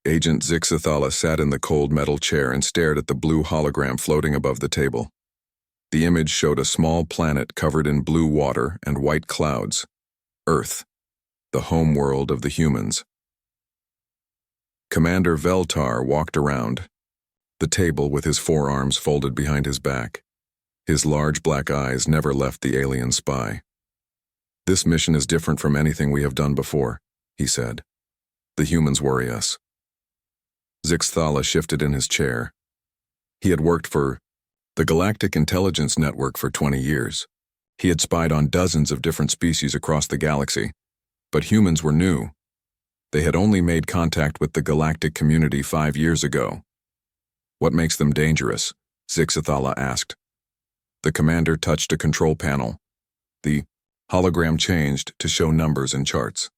Agent Zixathala sat in the cold metal chair and stared at the blue hologram floating above the table. The image showed a small planet covered in blue water and white clouds. Earth, the home world of the humans. Commander Veltar walked around the table with his forearms folded behind his back. His large black eyes never left the alien spy. "This mission is different from anything we have done before," he said. "The humans worry us." Zixathala shifted in his chair. He had worked for the Galactic Intelligence Network for 20 years. He had spied on dozens of different species across the galaxy, but humans were new. They had only made contact with the galactic community 5 years ago. "What makes them dangerous?" Zixathala asked. The commander touched a control panel. The hologram changed to show numbers and charts.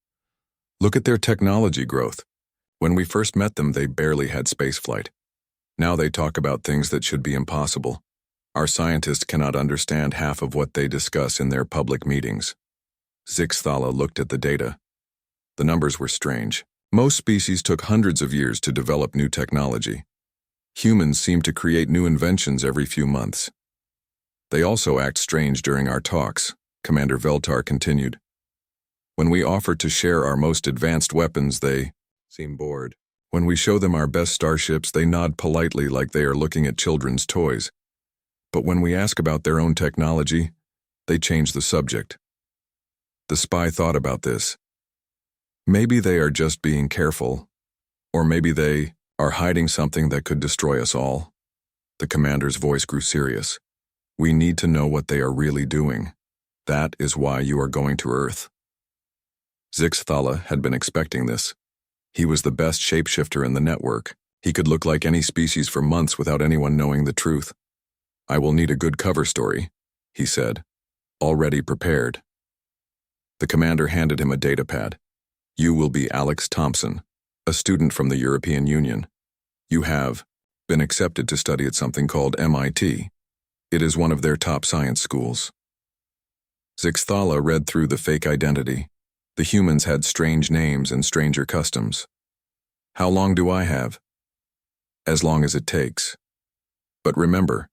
"Look at their technology growth. When we first met them, they barely had spaceflight. Now they talk about things that should be impossible. Our scientists cannot understand half of what they discuss in their public meetings." Zixathala looked at the data. The numbers were strange. Most species took hundreds of years to develop new technology. Humans seem to create new inventions every few months. "They also act strange during our talks," Commander Veltar continued. "When we offer to share our most advanced weapons, they seem bored. When we show them our best starships, they nod politely like they are looking at children's toys. But when we ask about their own technology, they change the subject." The spy thought about this. Maybe they are just being careful, or maybe they are hiding something that could destroy us all. The commander's voice grew serious. "We need to know what they are really doing. That is why you are going to Earth." Zixathala had been expecting this. He was the best shapeshifter in the network. He could look like any species for months without anyone knowing the truth. "I will need a good cover story," he said, already prepared. The commander handed him a datapad. "You will be Alex Thompson, a student from the European Union. You have been accepted to study at something called MIT. It is one of their top science schools." Zixathala read through the fake identity. The humans had strange names and stranger customs. "How long do I have?" "As long as it takes. But remember,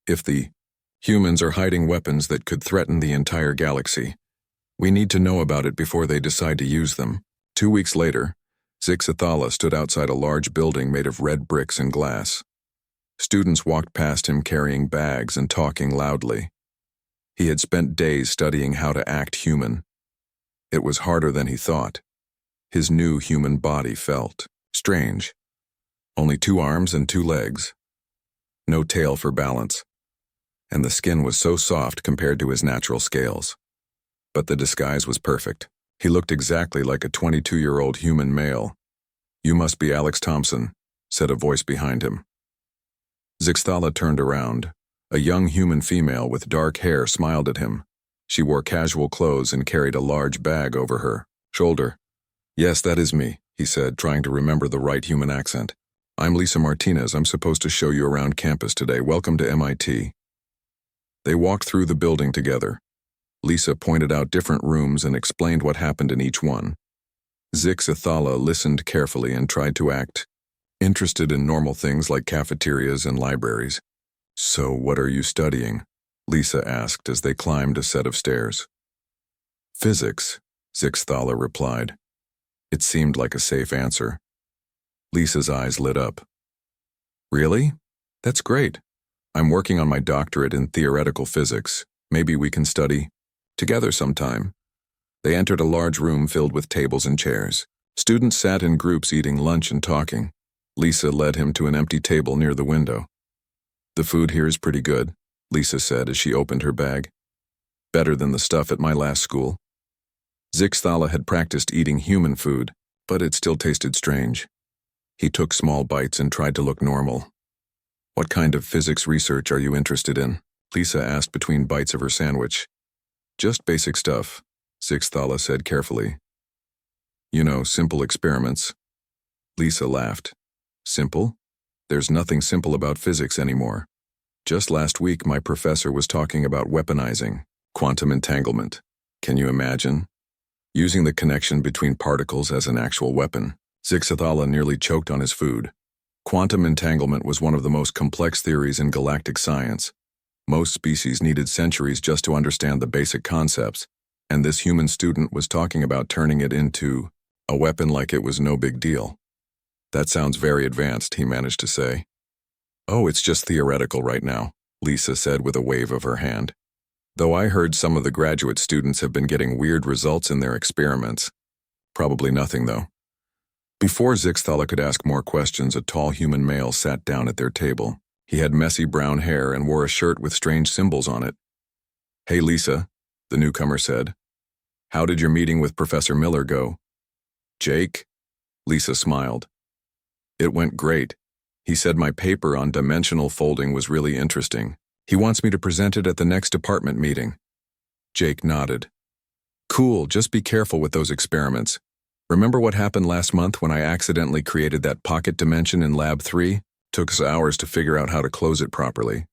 if the humans are hiding weapons that could threaten the entire galaxy, we need to know about it before they decide to use them." 2 weeks later, Zixathala stood outside a large building made of red bricks and glass. Students walked past him carrying bags and talking loudly. He had spent days studying how to act human. It was harder than he thought. His new human body felt strange. Only 2 arms and 2 legs. No tail for balance. And the skin was so soft compared to his natural scales. But the disguise was perfect. He looked exactly like a 22-year-old human male. "You must be Alex Thompson," said a voice behind him. Zixathala turned around. A young human female with dark hair smiled at him. She wore casual clothes and carried a large bag over her shoulder. "Yes, that is me," he said, trying to remember the right human accent. "I'm Lisa Martinez. I'm supposed to show you around campus today. Welcome to MIT." They walked through the building together. Lisa pointed out different rooms and explained what happened in each one. Zixathala listened carefully and tried to act interested in normal things like cafeterias and libraries. "So what are you studying?" Lisa asked as they climbed a set of stairs. "Physics," Zixathala replied. It seemed like a safe answer. Lisa's eyes lit up. "Really? That's great. I'm working on my doctorate in theoretical physics. Maybe we can study together sometime." They entered a large room filled with tables and chairs. Students sat in groups eating lunch and talking. Lisa led him to an empty table near the window. "The food here is pretty good," Lisa said as she opened her bag. "Better than the stuff at my last school." Zixathala had practiced eating human food, but it still tasted strange. He took small bites and tried to look normal. "What kind of physics research are you interested in?" Lisa asked between bites of her sandwich. "Just basic stuff," Zixathala said carefully. "You know, simple experiments." Lisa laughed. "Simple? There's nothing simple about physics anymore. Just last week, my professor was talking about weaponizing quantum entanglement. Can you imagine? Using the connection between particles as an actual weapon. Zixathala nearly choked on his food. Quantum entanglement was one of the most complex theories in galactic science. Most species needed centuries just to understand the basic concepts, and this human student was talking about turning it into a weapon like it was no big deal. That sounds very advanced, he managed to say. Oh, it's just theoretical right now, Lisa said with a wave of her hand. Though I heard some of the graduate students have been getting weird results in their experiments. Probably nothing, though. Before Zixathala could ask more questions, a tall human male sat down at their table. He had messy brown hair and wore a shirt with strange symbols on it. Hey, Lisa, the newcomer said. How did your meeting with Professor Miller go? Jake? Lisa smiled. It went great. He said my paper on dimensional folding was really interesting. He wants me to present it at the next department meeting. Jake nodded. Cool, just be careful with those experiments. Remember what happened last month when I accidentally created that pocket dimension in Lab 3? Took us hours to figure out how to close it properly.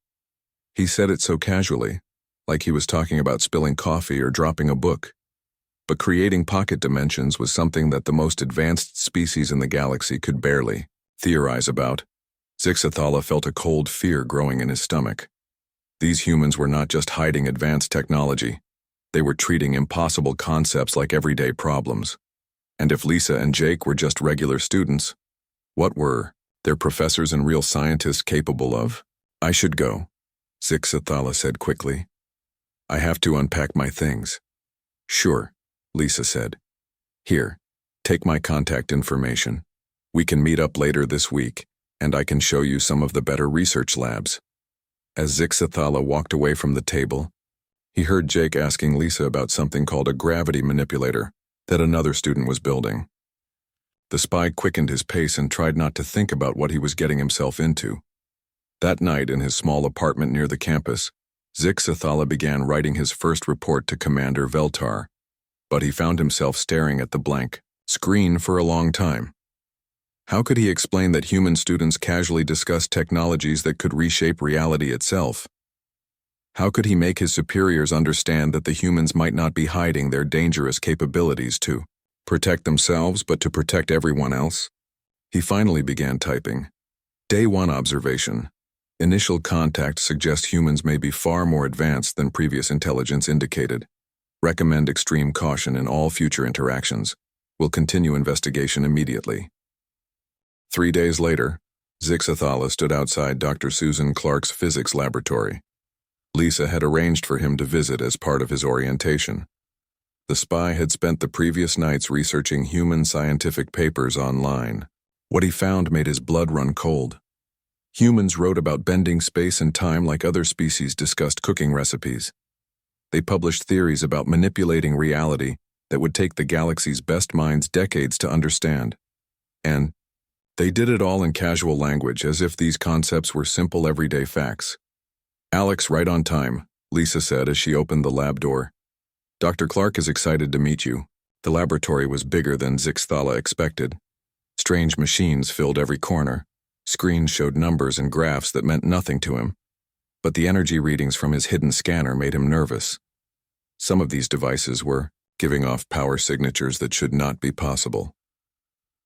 He said it so casually, like he was talking about spilling coffee or dropping a book. But creating pocket dimensions was something that the most advanced species in the galaxy could barely theorize about. Zixathala felt a cold fear growing in his stomach. These humans were not just hiding advanced technology. They were treating impossible concepts like everyday problems. And if Lisa and Jake were just regular students, what were their professors and real scientists capable of? I should go, Zixathala said quickly. I have to unpack my things. Sure, Lisa said. Here, take my contact information. We can meet up later this week, and I can show you some of the better research labs. As Zixathala walked away from the table, he heard Jake asking Lisa about something called a gravity manipulator that another student was building. The spy quickened his pace and tried not to think about what he was getting himself into. That night in his small apartment near the campus, Zixathala began writing his first report to Commander Veltar, but he found himself staring at the blank screen for a long time. How could he explain that human students casually discussed technologies that could reshape reality itself? How could he make his superiors understand that the humans might not be hiding their dangerous capabilities to protect themselves but to protect everyone else? He finally began typing. Day 1 observation. Initial contact suggests humans may be far more advanced than previous intelligence indicated. Recommend extreme caution in all future interactions. Will continue investigation immediately. 3 days later, Zixathala stood outside Dr. Susan Clark's physics laboratory. Lisa had arranged for him to visit as part of his orientation. The spy had spent the previous nights researching human scientific papers online. What he found made his blood run cold. Humans wrote about bending space and time like other species discussed cooking recipes. They published theories about manipulating reality that would take the galaxy's best minds decades to understand. And they did it all in casual language, as if these concepts were simple everyday facts. Alex, right on time, Lisa said as she opened the lab door. Dr. Clark is excited to meet you. The laboratory was bigger than Zixathala expected. Strange machines filled every corner. Screens showed numbers and graphs that meant nothing to him. But the energy readings from his hidden scanner made him nervous. Some of these devices were giving off power signatures that should not be possible.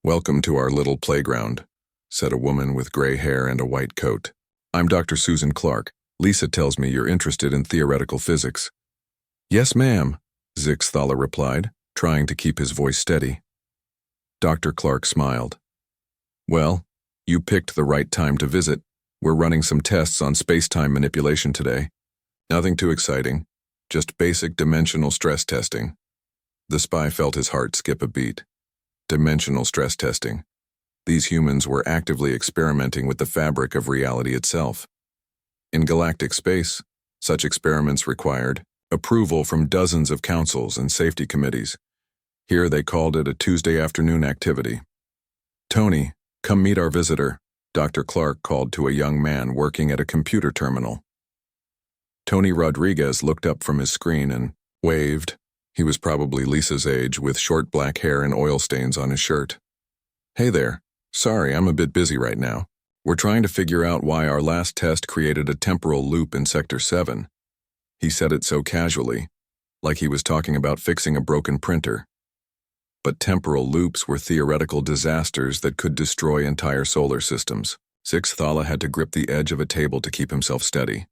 Welcome to our little playground, said a woman with gray hair and a white coat. I'm Dr. Susan Clark. Lisa tells me you're interested in theoretical physics. Yes, ma'am, Zixathala replied, trying to keep his voice steady. Dr. Clark smiled. Well, you picked the right time to visit. We're running some tests on space-time manipulation today. Nothing too exciting, just basic dimensional stress testing. The spy felt his heart skip a beat. Dimensional stress testing. These humans were actively experimenting with the fabric of reality itself. In galactic space, such experiments required approval from dozens of councils and safety committees. Here they called it a Tuesday afternoon activity. Tony, come meet our visitor, Dr. Clark called to a young man working at a computer terminal. Tony Rodriguez looked up from his screen and waved. He was probably Lisa's age, with short black hair and oil stains on his shirt. Hey there. Sorry, I'm a bit busy right now. We're trying to figure out why our last test created a temporal loop in Sector 7. He said it so casually, like he was talking about fixing a broken printer. but temporal loops were theoretical disasters that could destroy entire solar systems. Zixthala had to grip the edge of a table to keep himself steady.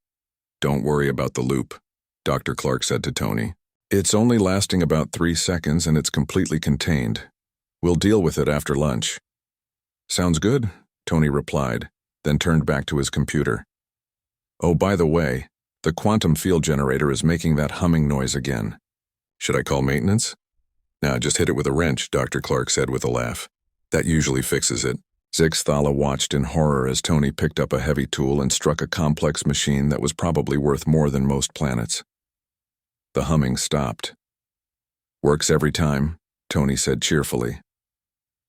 "Don't worry about the loop," Dr. Clark said to Tony. "It's only lasting about 3 seconds and it's completely contained. We'll deal with it after lunch." "Sounds good," Tony replied, then turned back to his computer. "Oh, by the way, the quantum field generator is making that humming noise again. Should I call maintenance?" "Nah, just hit it with a wrench," Dr. Clark said with a laugh. "That usually fixes it." Zixthala watched in horror as Tony picked up a heavy tool and struck a complex machine that was probably worth more than most planets. The humming stopped. "Works every time," Tony said cheerfully.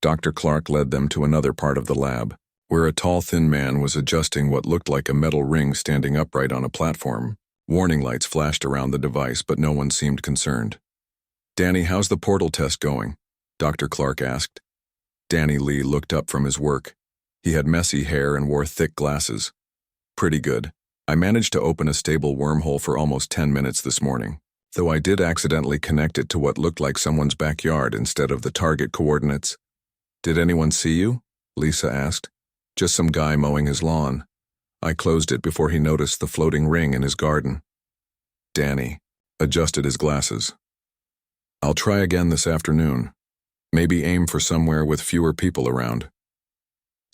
Dr. Clark led them to another part of the lab, where a tall, thin man was adjusting what looked like a metal ring standing upright on a platform. Warning lights flashed around the device, but no one seemed concerned. "Danny, how's the portal test going?" Dr. Clark asked. Danny Lee looked up from his work. He had messy hair and wore thick glasses. "Pretty good. I managed to open a stable wormhole for almost 10 minutes this morning, though I did accidentally connect it to what looked like someone's backyard instead of the target coordinates." "Did anyone see you?" Lisa asked. "Just some guy mowing his lawn. I closed it before he noticed the floating ring in his garden." Danny adjusted his glasses. "I'll try again this afternoon. Maybe aim for somewhere with fewer people around."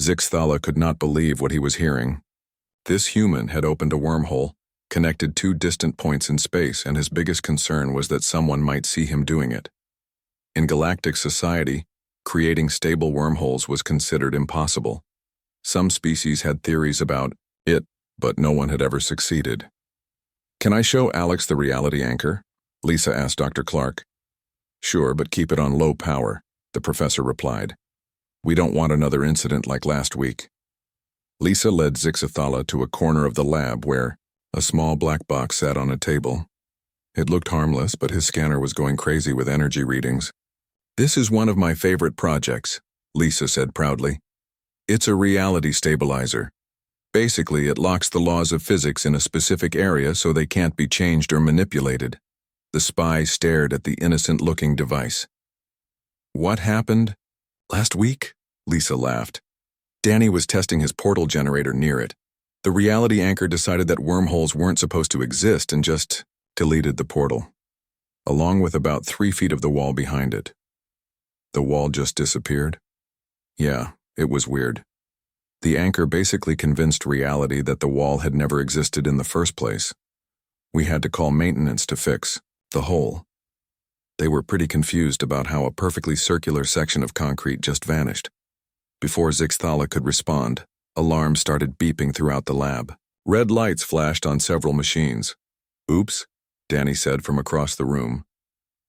Zixthala could not believe what he was hearing. This human had opened a wormhole, connected 2 distant points in space, and his biggest concern was that someone might see him doing it. In galactic society, creating stable wormholes was considered impossible. Some species had theories about it, but no one had ever succeeded. "Can I show Alex the reality anchor?" Lisa asked Dr. Clark. "Sure, but keep it on low power," the professor replied. "We don't want another incident like last week." Lisa led Zixthala to a corner of the lab where a small black box sat on a table. It looked harmless, but his scanner was going crazy with energy readings. "This is one of my favorite projects," Lisa said proudly. "It's a reality stabilizer. Basically, it locks the laws of physics in a specific area so they can't be changed or manipulated." The spy stared at the innocent-looking device. "What happened?" "Last week?" Lisa laughed. "Danny was testing his portal generator near it. The reality anchor decided that wormholes weren't supposed to exist and just deleted the portal, along with about 3 feet of the wall behind it." "The wall just disappeared?" "Yeah, it was weird. The anchor basically convinced reality that the wall had never existed in the first place. We had to call maintenance to fix the hole. They were pretty confused about how a perfectly circular section of concrete just vanished." Before Zixthala could respond, alarms started beeping throughout the lab. Red lights flashed on several machines. "Oops," Danny said from across the room.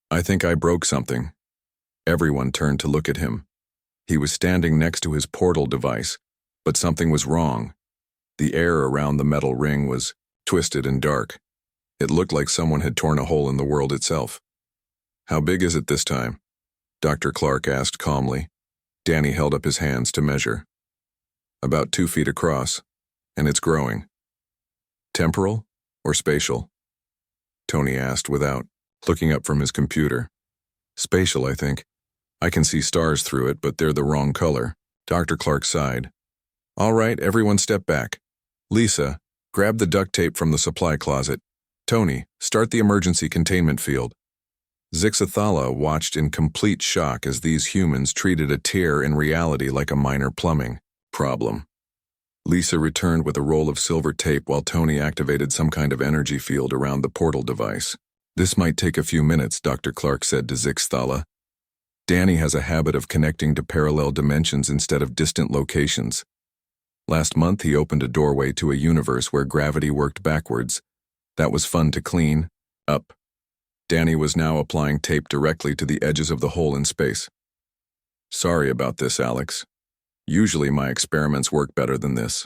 "I think I broke something." Everyone turned to look at him. He was standing next to his portal device, but something was wrong. The air around the metal ring was twisted and dark. It looked like someone had torn a hole in the world itself. "How big is it this time?" Dr. Clark asked calmly. Danny held up his hands to measure. "About 2 feet across, and it's growing." "Temporal or spatial?" Tony asked without looking up from his computer. "Spatial, I think. I can see stars through it, but they're the wrong color." Dr. Clark sighed. "All right, everyone step back. Lisa, grab the duct tape from the supply closet. Tony, start the emergency containment field." Zixthala watched in complete shock as these humans treated a tear in reality like a minor plumbing problem. Lisa returned with a roll of silver tape while Tony activated some kind of energy field around the portal device. "This might take a few minutes," Dr. Clark said to Zixthala. "Danny has a habit of connecting to parallel dimensions instead of distant locations. Last month he opened a doorway to a universe where gravity worked backwards. That was fun to clean up." Danny was now applying tape directly to the edges of the hole in space. "Sorry about this, Alex. Usually my experiments work better than this."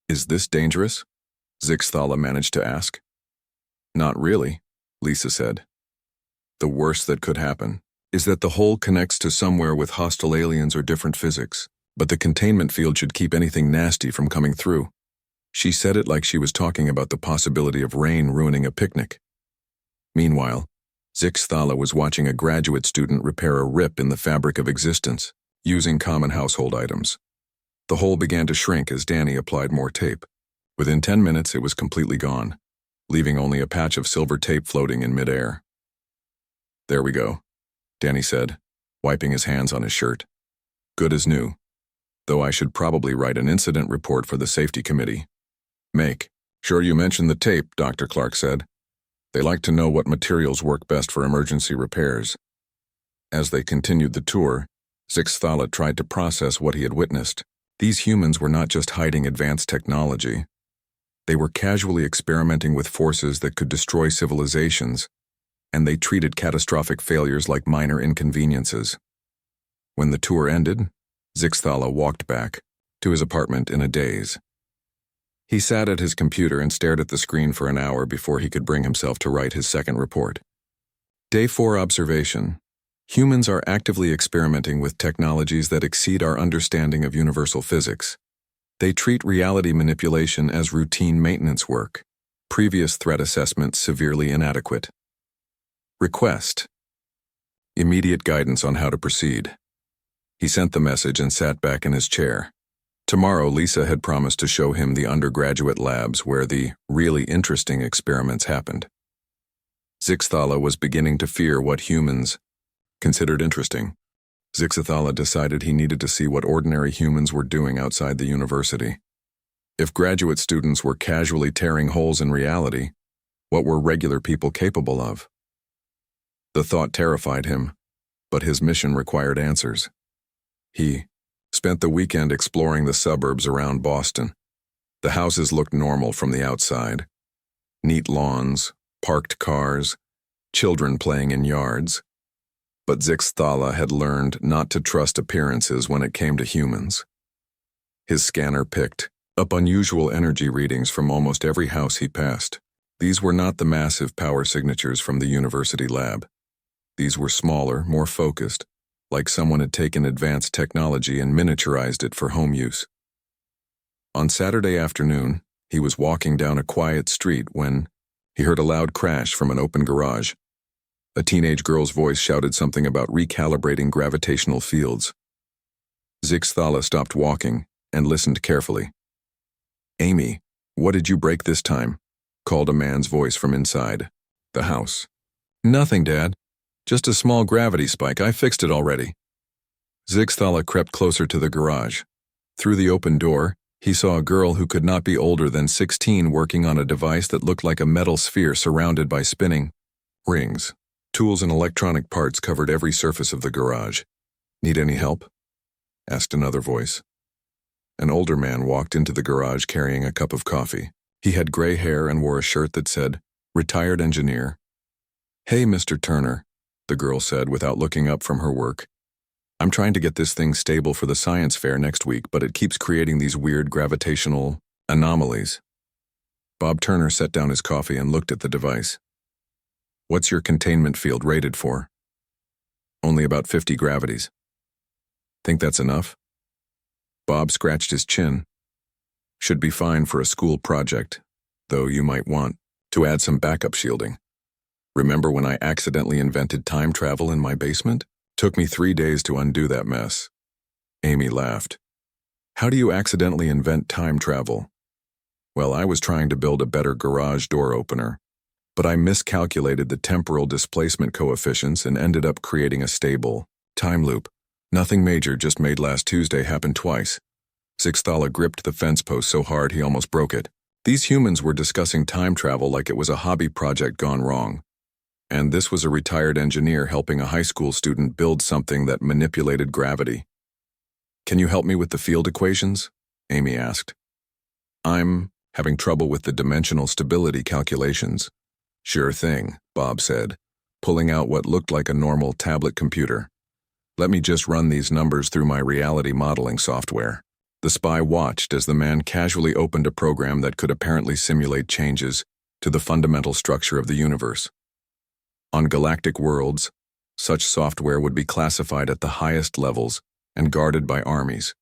"Is this dangerous?" Zixthala managed to ask. "Not really," Lisa said. "The worst that could happen is that the hole connects to somewhere with hostile aliens or different physics, but the containment field should keep anything nasty from coming through." She said it like she was talking about the possibility of rain ruining a picnic. Meanwhile, Zixthala was watching a graduate student repair a rip in the fabric of existence, using common household items. The hole began to shrink as Danny applied more tape. Within 10 minutes, it was completely gone, leaving only a patch of silver tape floating in midair. "There we go," Danny said, wiping his hands on his shirt. "Good as new. Though I should probably write an incident report for the safety committee." "Make sure you mention the tape," Dr. Clark said. "They like to know what materials work best for emergency repairs." As they continued the tour, Zixthala tried to process what he had witnessed. These humans were not just hiding advanced technology. They were casually experimenting with forces that could destroy civilizations, and they treated catastrophic failures like minor inconveniences. When the tour ended, Zixthala walked back to his apartment in a daze. He sat at his computer and stared at the screen for an hour before he could bring himself to write his second report. Day 4 observation. Humans are actively experimenting with technologies that exceed our understanding of universal physics. They treat reality manipulation as routine maintenance work. Previous threat assessment severely inadequate. Request. Immediate guidance on how to proceed. He sent the message and sat back in his chair. Tomorrow, Lisa had promised to show him the undergraduate labs where the really interesting experiments happened. Zixthala was beginning to fear what humans considered interesting. Zixthala decided he needed to see what ordinary humans were doing outside the university. If graduate students were casually tearing holes in reality, what were regular people capable of? The thought terrified him, but his mission required answers. He spent the weekend exploring the suburbs around Boston. The houses looked normal from the outside. Neat lawns, parked cars, children playing in yards. But Zixthala had learned not to trust appearances when it came to humans. His scanner picked up unusual energy readings from almost every house he passed. These were not the massive power signatures from the university lab. These were smaller, more focused, like someone had taken advanced technology and miniaturized it for home use. On Saturday afternoon, he was walking down a quiet street when he heard a loud crash from an open garage. A teenage girl's voice shouted something about recalibrating gravitational fields. Zixthala stopped walking and listened carefully. "Amy, what did you break this time?" called a man's voice from inside the house. "Nothing, Dad. Just a small gravity spike. I fixed it already." Zixthala crept closer to the garage. Through the open door, he saw a girl who could not be older than 16 working on a device that looked like a metal sphere surrounded by spinning rings. Tools and electronic parts covered every surface of the garage. "Need any help?" asked another voice. An older man walked into the garage carrying a cup of coffee. He had gray hair and wore a shirt that said, "Retired Engineer." "Hey, Mr. Turner," the girl said without looking up from her work. "I'm trying to get this thing stable for the science fair next week, but it keeps creating these weird gravitational anomalies." Bob Turner set down his coffee and looked at the device. "What's your containment field rated for?" "Only about 50 gravities." "Think that's enough?" Bob scratched his chin. "Should be fine for a school project, though you might want to add some backup shielding. Remember when I accidentally invented time travel in my basement? Took me 3 days to undo that mess." Amy laughed. "How do you accidentally invent time travel?" "Well, I was trying to build a better garage door opener, but I miscalculated the temporal displacement coefficients and ended up creating a stable time loop. Nothing major, just made last Tuesday happen twice." Zixthala gripped the fence post so hard he almost broke it. These humans were discussing time travel like it was a hobby project gone wrong. And this was a retired engineer helping a high school student build something that manipulated gravity. "Can you help me with the field equations?" Amy asked. "I'm having trouble with the dimensional stability calculations." "Sure thing," Bob said, pulling out what looked like a normal tablet computer. "Let me just run these numbers through my reality modeling software." The spy watched as the man casually opened a program that could apparently simulate changes to the fundamental structure of the universe. On galactic worlds, such software would be classified at the highest levels and guarded by armies.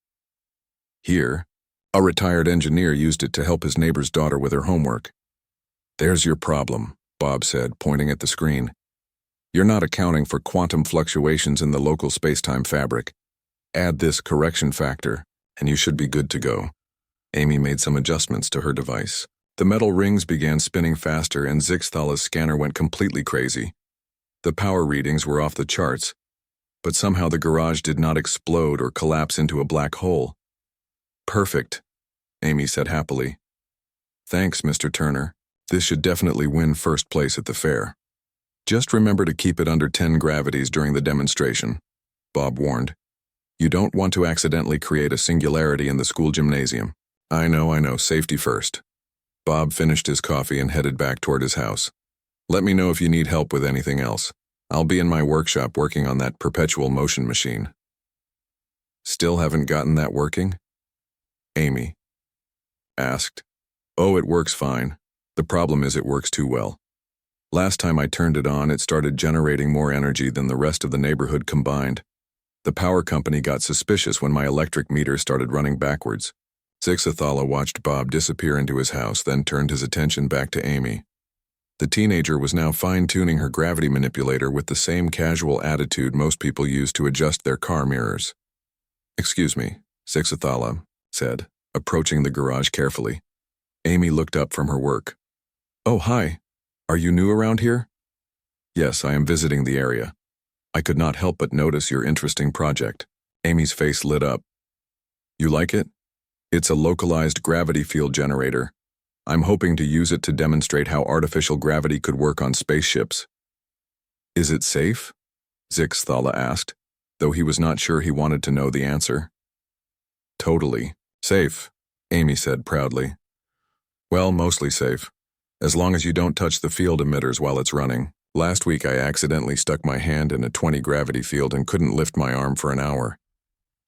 Here, a retired engineer used it to help his neighbor's daughter with her homework. "There's your problem," Bob said, pointing at the screen. You're not accounting for quantum fluctuations in the local space-time fabric. Add this correction factor, and you should be good to go. Amy made some adjustments to her device. The metal rings began spinning faster, and Zixthala's scanner went completely crazy. The power readings were off the charts, but somehow the garage did not explode or collapse into a black hole. Perfect, Amy said happily. Thanks, Mr. Turner. This should definitely win first place at the fair. Just remember to keep it under 10 gravities during the demonstration, Bob warned. You don't want to accidentally create a singularity in the school gymnasium. I know, safety first. Bob finished his coffee and headed back toward his house. Let me know if you need help with anything else. I'll be in my workshop working on that perpetual motion machine. Still haven't gotten that working? Amy asked. Oh, it works fine. The problem is it works too well. Last time I turned it on, it started generating more energy than the rest of the neighborhood combined. The power company got suspicious when my electric meter started running backwards. Zixthala watched Bob disappear into his house, then turned his attention back to Amy. The teenager was now fine-tuning her gravity manipulator with the same casual attitude most people use to adjust their car mirrors. Excuse me, Zixthala said, approaching the garage carefully. Amy looked up from her work. Oh, hi. Are you new around here? Yes, I am visiting the area. I could not help but notice your interesting project. Amy's face lit up. You like it? It's a localized gravity field generator. I'm hoping to use it to demonstrate how artificial gravity could work on spaceships. Is it safe? Zixthala asked, though he was not sure he wanted to know the answer. Totally safe, Amy said proudly. Well, mostly safe, as long as you don't touch the field emitters while it's running. Last week I accidentally stuck my hand in a 20 gravity field and couldn't lift my arm for an hour.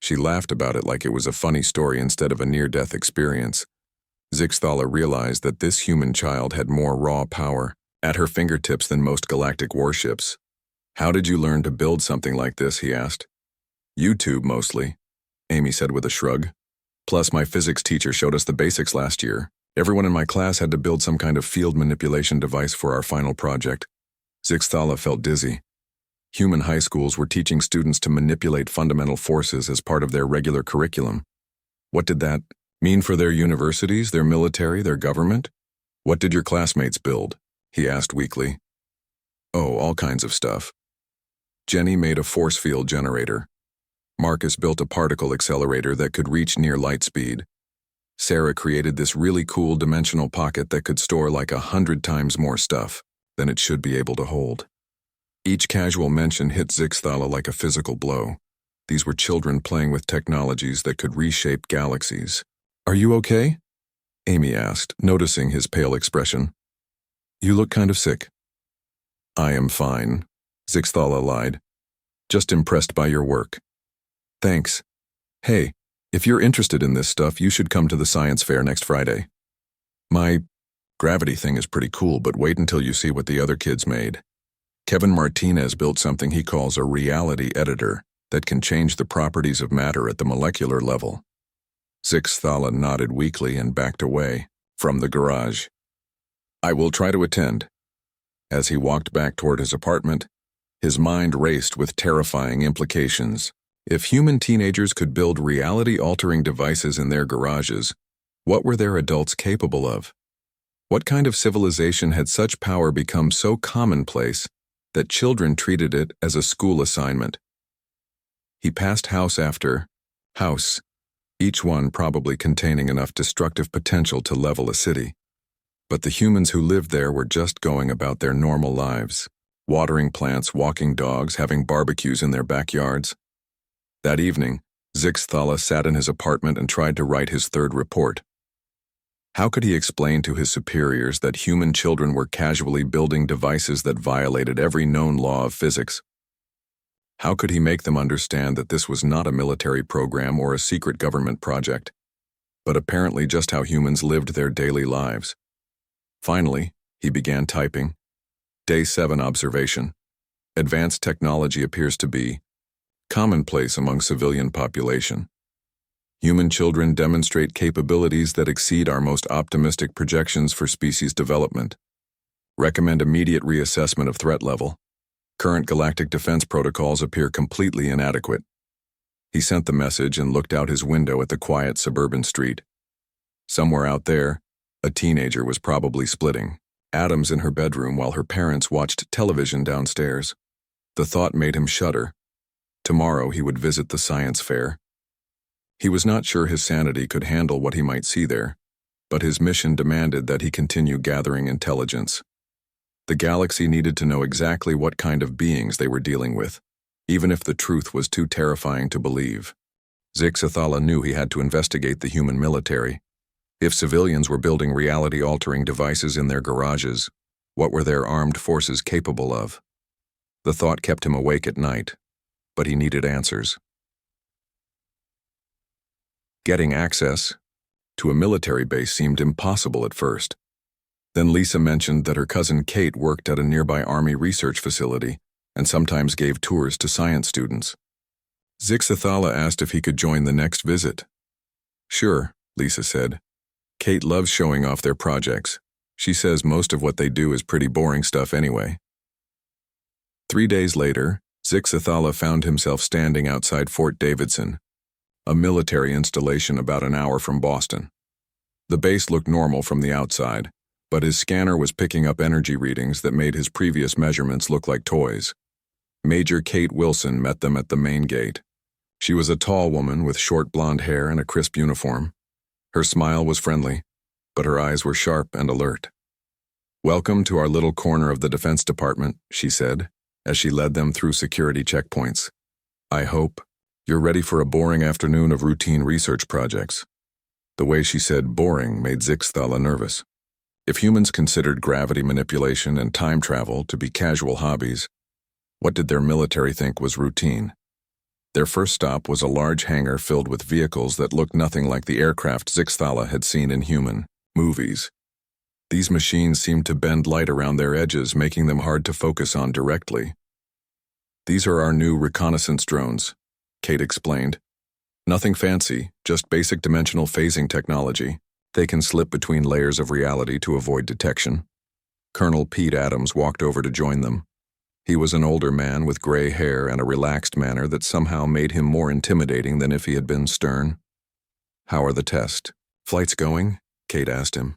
She laughed about it like it was a funny story instead of a near-death experience. Zixthala realized that this human child had more raw power at her fingertips than most galactic warships. How did you learn to build something like this, he asked. YouTube, mostly, Amy said with a shrug. Plus, my physics teacher showed us the basics last year. Everyone in my class had to build some kind of field manipulation device for our final project. Zixthala felt dizzy. Human high schools were teaching students to manipulate fundamental forces as part of their regular curriculum. What did that mean for their universities, their military, their government? What did your classmates build? He asked weakly. Oh, all kinds of stuff. Jenny made a force field generator. Marcus built a particle accelerator that could reach near light speed. Sarah created this really cool dimensional pocket that could store like 100 times more stuff than it should be able to hold. Each casual mention hit Zixthala like a physical blow. These were children playing with technologies that could reshape galaxies. Are you okay? Amy asked, noticing his pale expression. You look kind of sick. I am fine, Zixthala lied. Just impressed by your work. Thanks. Hey, if you're interested in this stuff, you should come to the science fair next Friday. My gravity thing is pretty cool, but wait until you see what the other kids made. Kevin Martinez built something he calls a reality editor that can change the properties of matter at the molecular level. Zixthala nodded weakly and backed away from the garage. I will try to attend. As he walked back toward his apartment, his mind raced with terrifying implications. If human teenagers could build reality-altering devices in their garages, what were their adults capable of? What kind of civilization had such power become so commonplace that children treated it as a school assignment? He passed house after house, each one probably containing enough destructive potential to level a city. But the humans who lived there were just going about their normal lives, watering plants, walking dogs, having barbecues in their backyards. That evening, Zixthala sat in his apartment and tried to write his third report. How could he explain to his superiors that human children were casually building devices that violated every known law of physics? How could he make them understand that this was not a military program or a secret government project, but apparently just how humans lived their daily lives? Finally, he began typing. Day 7 observation. Advanced technology appears to be commonplace among civilian population. Human children demonstrate capabilities that exceed our most optimistic projections for species development. Recommend immediate reassessment of threat level. Current galactic defense protocols appear completely inadequate. He sent the message and looked out his window at the quiet suburban street. Somewhere out there, a teenager was probably splitting atoms in her bedroom while her parents watched television downstairs. The thought made him shudder. Tomorrow he would visit the science fair. He was not sure his sanity could handle what he might see there, but his mission demanded that he continue gathering intelligence. The galaxy needed to know exactly what kind of beings they were dealing with, even if the truth was too terrifying to believe. Zixathala knew he had to investigate the human military. If civilians were building reality-altering devices in their garages, what were their armed forces capable of? The thought kept him awake at night, but he needed answers. Getting access to a military base seemed impossible at first. Then Lisa mentioned that her cousin Kate worked at a nearby Army research facility and sometimes gave tours to science students. Zixathala asked if he could join the next visit. Sure, Lisa said. Kate loves showing off their projects. She says most of what they do is pretty boring stuff anyway. 3 days later, Zixathala found himself standing outside Fort Davidson, a military installation about an hour from Boston. The base looked normal from the outside, but his scanner was picking up energy readings that made his previous measurements look like toys. Major Kate Wilson met them at the main gate. She was a tall woman with short blonde hair and a crisp uniform. Her smile was friendly, but her eyes were sharp and alert. "Welcome to our little corner of the Defense Department," she said, as she led them through security checkpoints. "I hope you're ready for a boring afternoon of routine research projects." The way she said boring made Zixathala nervous. If humans considered gravity manipulation and time travel to be casual hobbies, what did their military think was routine? Their first stop was a large hangar filled with vehicles that looked nothing like the aircraft Zixathala had seen in human movies. These machines seemed to bend light around their edges, making them hard to focus on directly. "These are our new reconnaissance drones," Kate explained. "Nothing fancy, just basic dimensional phasing technology. They can slip between layers of reality to avoid detection." Colonel Pete Adams walked over to join them. He was an older man with gray hair and a relaxed manner that somehow made him more intimidating than if he had been stern. "How are the tests? Flights going?" Kate asked him.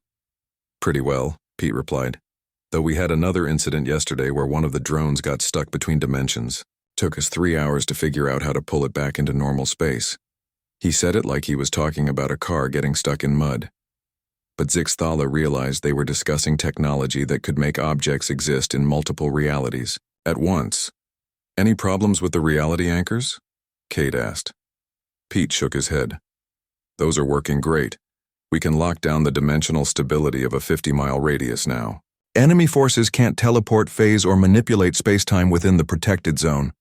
"Pretty well," Pete replied. "Though we had another incident yesterday where one of the drones got stuck between dimensions. Took us 3 hours to figure out how to pull it back into normal space." He said it like he was talking about a car getting stuck in mud. But Zixathala realized they were discussing technology that could make objects exist in multiple realities at once. "Any problems with the reality anchors?" Kate asked. Pete shook his head. "Those are working great. We can lock down the dimensional stability of a 50-mile radius now. Enemy forces can't teleport, phase, or manipulate space-time within the protected zone."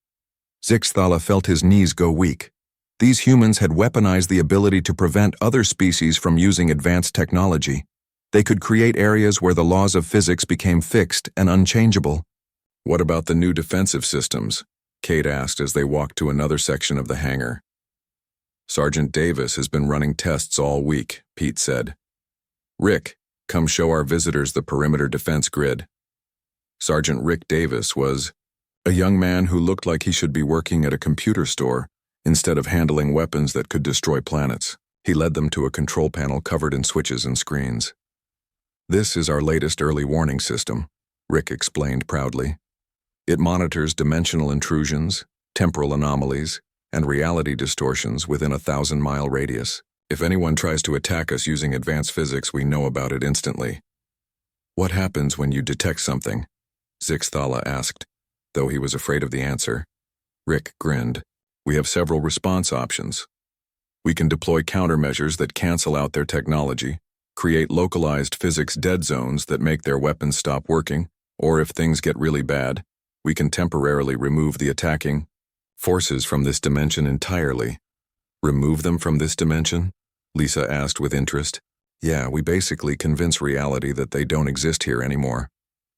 Zixathala felt his knees go weak. These humans had weaponized the ability to prevent other species from using advanced technology. They could create areas where the laws of physics became fixed and unchangeable. "What about the new defensive systems?" Kate asked as they walked to another section of the hangar. "Sergeant Davis has been running tests all week," Pete said. "Rick, come show our visitors the perimeter defense grid." Sergeant Rick Davis was a young man who looked like he should be working at a computer store instead of handling weapons that could destroy planets. He led them to a control panel covered in switches and screens. "This is our latest early warning system," Rick explained proudly. "It monitors dimensional intrusions, temporal anomalies, and reality distortions within a 1,000-mile radius. If anyone tries to attack us using advanced physics, we know about it instantly." "What happens when you detect something?" Zixathala asked, though he was afraid of the answer. Rick grinned. "We have several response options. We can deploy countermeasures that cancel out their technology, create localized physics dead zones that make their weapons stop working, or if things get really bad, we can temporarily remove the attacking forces from this dimension entirely." "Remove them from this dimension?" Lisa asked with interest. "Yeah, we basically convince reality that they don't exist here anymore,"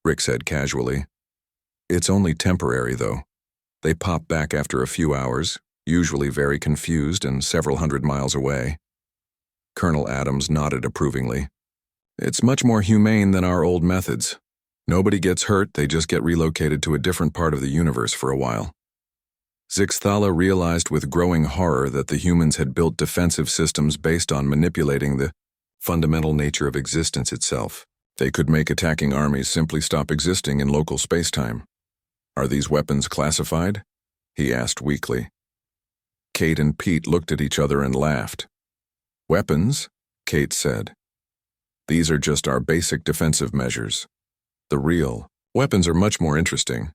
Rick said casually. "It's only temporary, though. They pop back after a few hours, usually very confused and several hundred miles away." Colonel Adams nodded approvingly. "It's much more humane than our old methods. Nobody gets hurt, they just get relocated to a different part of the universe for a while. Zixthala realized with growing horror that the humans had built defensive systems based on manipulating the fundamental nature of existence itself. They could make attacking armies simply stop existing in local spacetime. Are these weapons classified? He asked weakly. Kate and Pete looked at each other and laughed. Weapons? Kate said. These are just our basic defensive measures. The real weapons are much more interesting.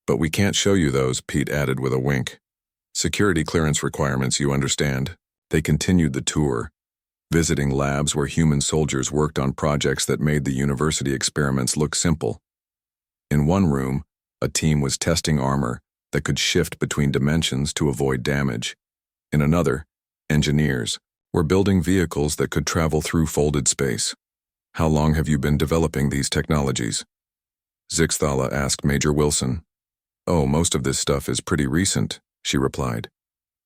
But we can't show you those, Pete added with a wink. Security clearance requirements, you understand. They continued the tour, visiting labs where human soldiers worked on projects that made the university experiments look simple. In one room, a team was testing armor that could shift between dimensions to avoid damage. In another, engineers were building vehicles that could travel through folded space. How long have you been developing these technologies? Zixthala asked Major Wilson. Oh, most of this stuff is pretty recent, she replied.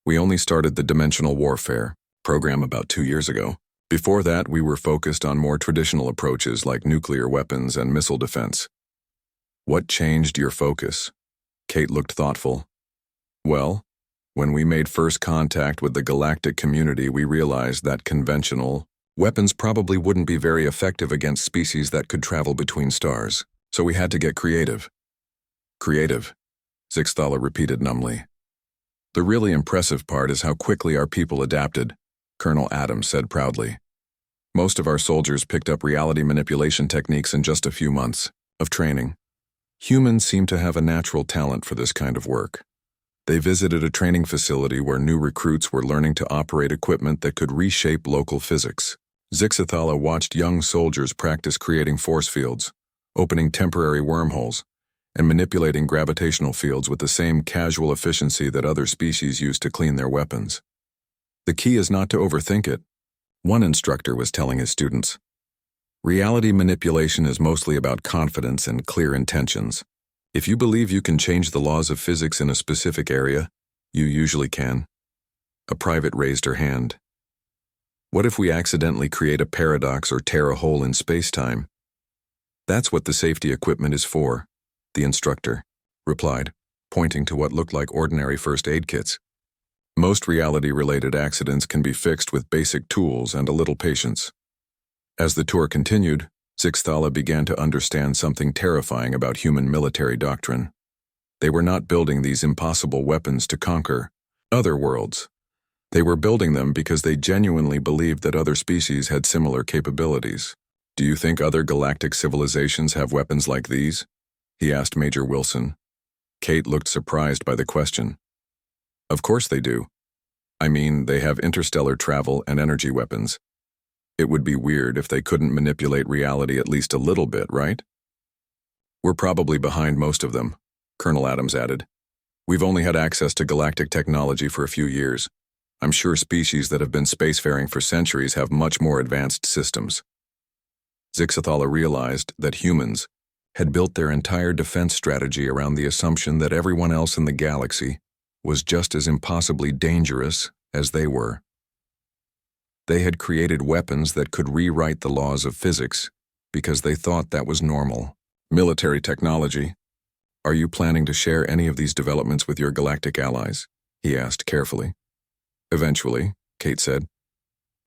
We only started the dimensional warfare program about 2 years ago. Before that, we were focused on more traditional approaches like nuclear weapons and missile defense. What changed your focus? Kate looked thoughtful. Well, when we made first contact with the galactic community, we realized that conventional weapons probably wouldn't be very effective against species that could travel between stars, so we had to get creative. Creative, Zixthala repeated numbly. The really impressive part is how quickly our people adapted, Colonel Adams said proudly. Most of our soldiers picked up reality manipulation techniques in just a few months of training. Humans seem to have a natural talent for this kind of work. They visited a training facility where new recruits were learning to operate equipment that could reshape local physics. Zixthala watched young soldiers practice creating force fields, opening temporary wormholes, and manipulating gravitational fields with the same casual efficiency that other species use to clean their weapons. The key is not to overthink it, one instructor was telling his students. Reality manipulation is mostly about confidence and clear intentions. If you believe you can change the laws of physics in a specific area, you usually can. A private raised her hand. What if we accidentally create a paradox or tear a hole in space-time? That's what the safety equipment is for, the instructor replied, pointing to what looked like ordinary first aid kits. Most reality-related accidents can be fixed with basic tools and a little patience. As the tour continued, Zixthala began to understand something terrifying about human military doctrine. They were not building these impossible weapons to conquer other worlds. They were building them because they genuinely believed that other species had similar capabilities. Do you think other galactic civilizations have weapons like these? He asked Major Wilson. Kate looked surprised by the question. Of course they do. I mean, they have interstellar travel and energy weapons. It would be weird if they couldn't manipulate reality at least a little bit, right? We're probably behind most of them, Colonel Adams added. We've only had access to galactic technology for a few years. I'm sure species that have been spacefaring for centuries have much more advanced systems. Zixthala realized that humans had built their entire defense strategy around the assumption that everyone else in the galaxy was just as impossibly dangerous as they were. They had created weapons that could rewrite the laws of physics because they thought that was normal. Military technology. Are you planning to share any of these developments with your galactic allies? He asked carefully. Eventually, Kate said.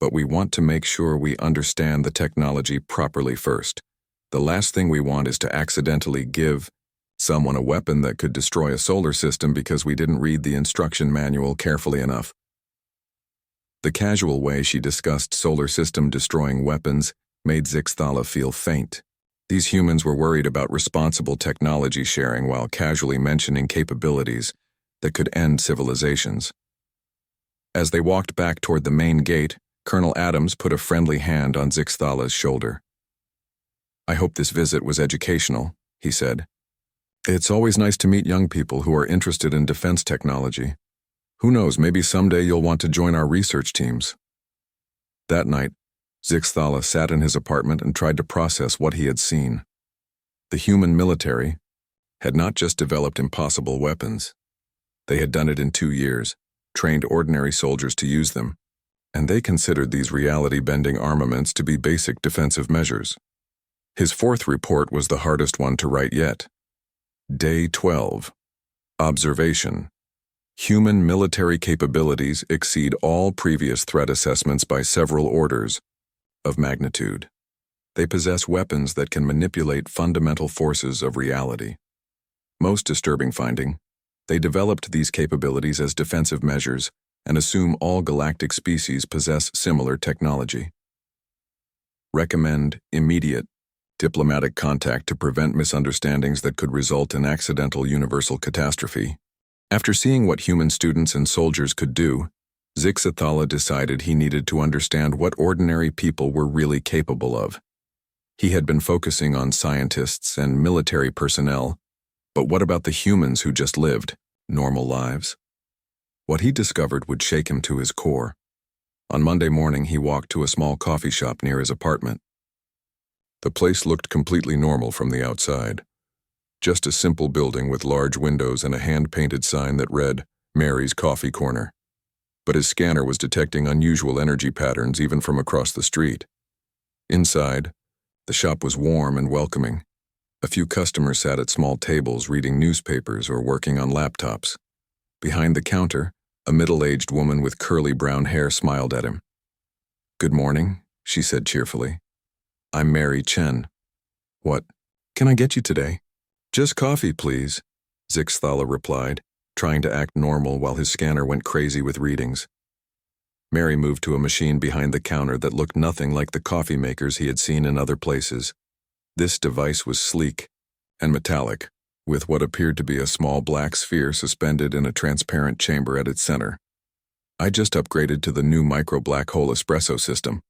But we want to make sure we understand the technology properly first. The last thing we want is to accidentally give someone a weapon that could destroy a solar system because we didn't read the instruction manual carefully enough. The casual way she discussed solar system-destroying weapons made Zixthala feel faint. These humans were worried about responsible technology sharing while casually mentioning capabilities that could end civilizations. As they walked back toward the main gate, Colonel Adams put a friendly hand on Zixthala's shoulder. I hope this visit was educational, he said. It's always nice to meet young people who are interested in defense technology. Who knows, maybe someday you'll want to join our research teams. That night, Zixthala sat in his apartment and tried to process what he had seen. The human military had not just developed impossible weapons. They had done it in 2 years, trained ordinary soldiers to use them, and they considered these reality-bending armaments to be basic defensive measures. His fourth report was the hardest one to write yet. Day 12. Observation. Human military capabilities exceed all previous threat assessments by several orders of magnitude. They possess weapons that can manipulate fundamental forces of reality. Most disturbing finding, they developed these capabilities as defensive measures and assume all galactic species possess similar technology. Recommend immediate diplomatic contact to prevent misunderstandings that could result in accidental universal catastrophe. After seeing what human students and soldiers could do, Zixathala decided he needed to understand what ordinary people were really capable of. He had been focusing on scientists and military personnel, but what about the humans who just lived normal lives? What he discovered would shake him to his core. On Monday morning, he walked to a small coffee shop near his apartment. The place looked completely normal from the outside. Just a simple building with large windows and a hand-painted sign that read, Mary's Coffee Corner. But his scanner was detecting unusual energy patterns even from across the street. Inside, the shop was warm and welcoming. A few customers sat at small tables reading newspapers or working on laptops. Behind the counter, a middle-aged woman with curly brown hair smiled at him. "Good morning," she said cheerfully. "I'm Mary Chen. What can I get you today?" "Just coffee, please," Zixathala replied, trying to act normal while his scanner went crazy with readings. Mary moved to a machine behind the counter that looked nothing like the coffee makers he had seen in other places. This device was sleek and metallic, with what appeared to be a small black sphere suspended in a transparent chamber at its center. "I just upgraded to the new micro-black hole espresso system,"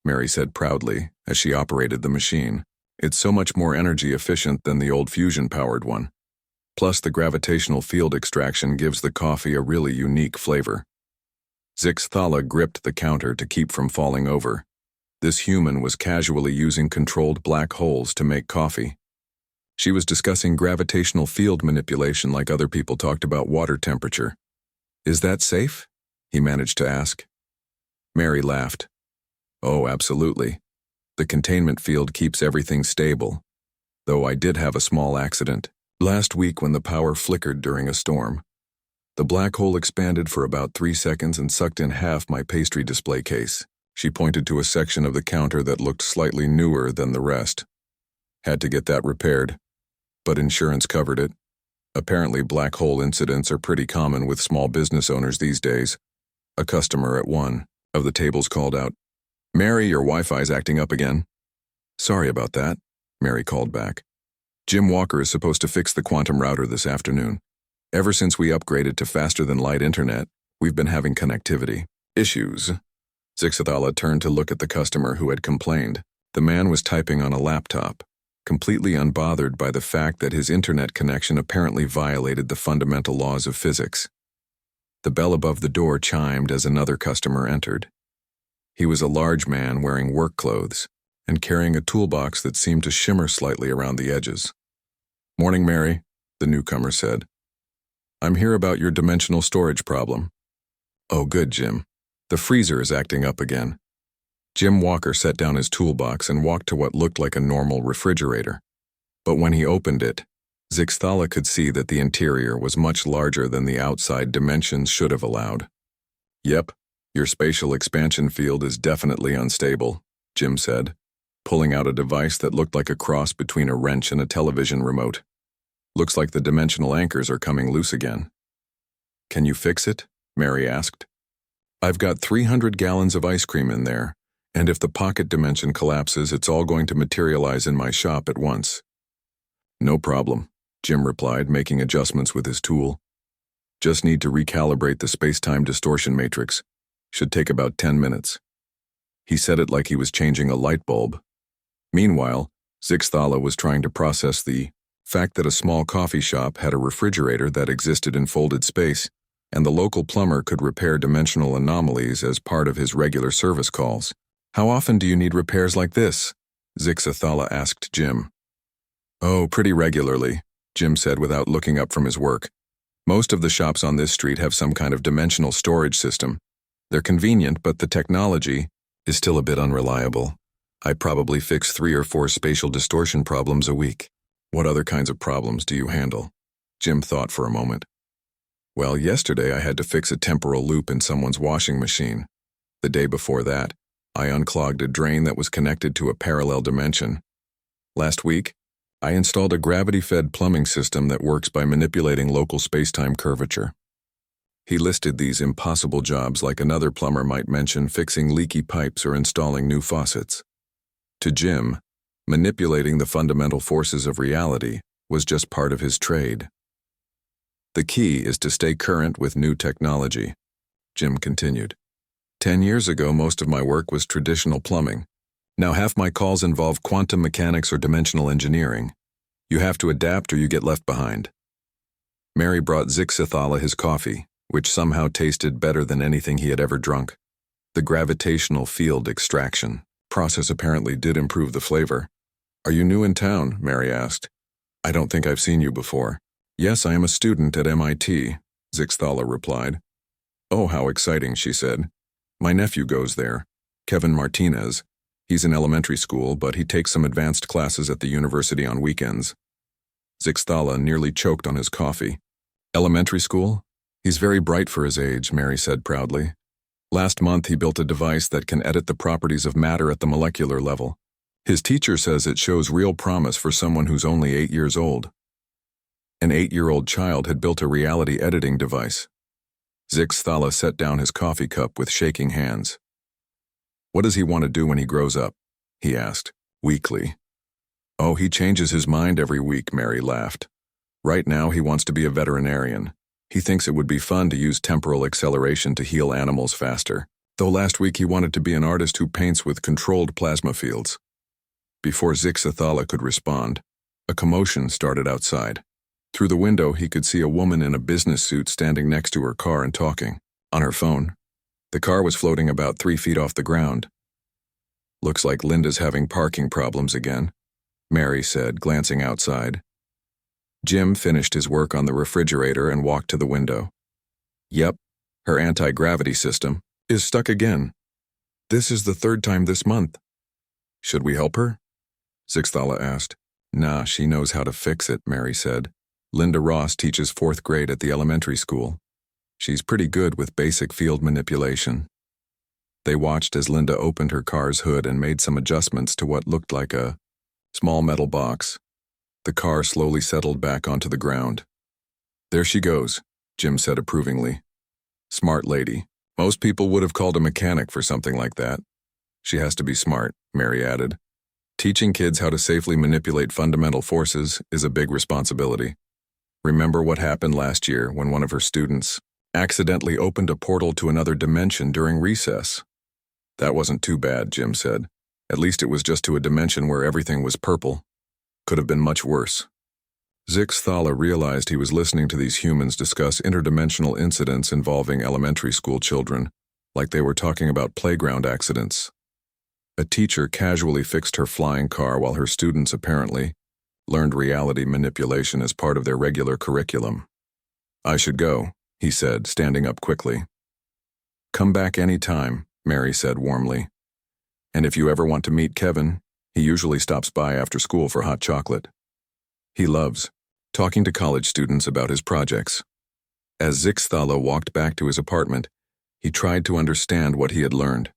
Mary said proudly as she operated the machine. "It's so much more energy efficient than the old fusion-powered one. Plus, the gravitational field extraction gives the coffee a really unique flavor." Zixathala gripped the counter to keep from falling over. This human was casually using controlled black holes to make coffee. She was discussing gravitational field manipulation like other people talked about water temperature. "Is that safe?" he managed to ask. Mary laughed. "Oh, absolutely. The containment field keeps everything stable, though I did have a small accident last week when the power flickered during a storm. The black hole expanded for about 3 seconds and sucked in half my pastry display case." She pointed to a section of the counter that looked slightly newer than the rest. "Had to get that repaired, but insurance covered it. Apparently black hole incidents are pretty common with small business owners these days." A customer at one of the tables called out, "Mary, your Wi-Fi's acting up again." "Sorry about that," Mary called back. "Jim Walker is supposed to fix the quantum router this afternoon. Ever since we upgraded to faster-than-light internet, we've been having connectivity issues." Zixathala turned to look at the customer who had complained. The man was typing on a laptop, completely unbothered by the fact that his internet connection apparently violated the fundamental laws of physics. The bell above the door chimed as another customer entered. He was a large man wearing work clothes and carrying a toolbox that seemed to shimmer slightly around the edges. "Morning, Mary," the newcomer said. "I'm here about your dimensional storage problem." "Oh, good, Jim. The freezer is acting up again." Jim Walker set down his toolbox and walked to what looked like a normal refrigerator. But when he opened it, Zixathala could see that the interior was much larger than the outside dimensions should have allowed. "Yep, your spatial expansion field is definitely unstable," Jim said, pulling out a device that looked like a cross between a wrench and a television remote. "Looks like the dimensional anchors are coming loose again." "Can you fix it?" Mary asked. "I've got 300 gallons of ice cream in there, and if the pocket dimension collapses, it's all going to materialize in my shop at once." "No problem," Jim replied, making adjustments with his tool. "Just need to recalibrate the space-time distortion matrix. Should take about 10 minutes. He said it like he was changing a light bulb. Meanwhile, Zixathala was trying to process the fact that a small coffee shop had a refrigerator that existed in folded space, and the local plumber could repair dimensional anomalies as part of his regular service calls. "How often do you need repairs like this?" Zixathala asked Jim. "Oh, pretty regularly," Jim said without looking up from his work. "Most of the shops on this street have some kind of dimensional storage system. They're convenient, but the technology is still a bit unreliable. I probably fix 3 or 4 spatial distortion problems a week. What other kinds of problems do you handle? Jim thought for a moment. Well, yesterday I had to fix a temporal loop in someone's washing machine. The day before that, I unclogged a drain that was connected to a parallel dimension. Last week, I installed a gravity-fed plumbing system that works by manipulating local space-time curvature. He listed these impossible jobs like another plumber might mention fixing leaky pipes or installing new faucets. To Jim, manipulating the fundamental forces of reality was just part of his trade. The key is to stay current with new technology, Jim continued. 10 years ago, most of my work was traditional plumbing. Now half my calls involve quantum mechanics or dimensional engineering. You have to adapt or you get left behind. Mary brought Zixathala his coffee, which somehow tasted better than anything he had ever drunk. The gravitational field extraction process apparently did improve the flavor. Are you new in town? Mary asked. I don't think I've seen you before. Yes, I am a student at MIT, Zixathala replied. Oh, how exciting, she said. My nephew goes there, Kevin Martinez. He's in elementary school, but he takes some advanced classes at the university on weekends. Zixathala nearly choked on his coffee. Elementary school? He's very bright for his age, Mary said proudly. Last month he built a device that can edit the properties of matter at the molecular level. His teacher says it shows real promise for someone who's only 8 years old. An 8-year-old child had built a reality editing device. Zixathala set down his coffee cup with shaking hands. What does he want to do when he grows up? He asked, weakly. Oh, he changes his mind every week, Mary laughed. Right now he wants to be a veterinarian. He thinks it would be fun to use temporal acceleration to heal animals faster, though last week he wanted to be an artist who paints with controlled plasma fields. Before Zixathala could respond, a commotion started outside. Through the window he could see a woman in a business suit standing next to her car and talking. On her phone, the car was floating about 3 feet off the ground. Looks like Linda's having parking problems again, Mary said, glancing outside. Jim finished his work on the refrigerator and walked to the window. Yep, her anti-gravity system is stuck again. This is the 3rd time this month. Should we help her? Zixathala asked. Nah, she knows how to fix it, Mary said. Linda Ross teaches 4th grade at the elementary school. She's pretty good with basic field manipulation. They watched as Linda opened her car's hood and made some adjustments to what looked like a small metal box. The car slowly settled back onto the ground. There she goes, Jim said approvingly. Smart lady. Most people would have called a mechanic for something like that. She has to be smart, Mary added. Teaching kids how to safely manipulate fundamental forces is a big responsibility. Remember what happened last year when one of her students accidentally opened a portal to another dimension during recess? That wasn't too bad, Jim said. At least it was just to a dimension where everything was purple. Could have been much worse. Zixathala realized he was listening to these humans discuss interdimensional incidents involving elementary school children, like they were talking about playground accidents. A teacher casually fixed her flying car while her students apparently learned reality manipulation as part of their regular curriculum. I should go, he said, standing up quickly. Come back any time, Mary said warmly. And if you ever want to meet Kevin, he usually stops by after school for hot chocolate. He loves talking to college students about his projects. As Zixathala walked back to his apartment, he tried to understand what he had learned.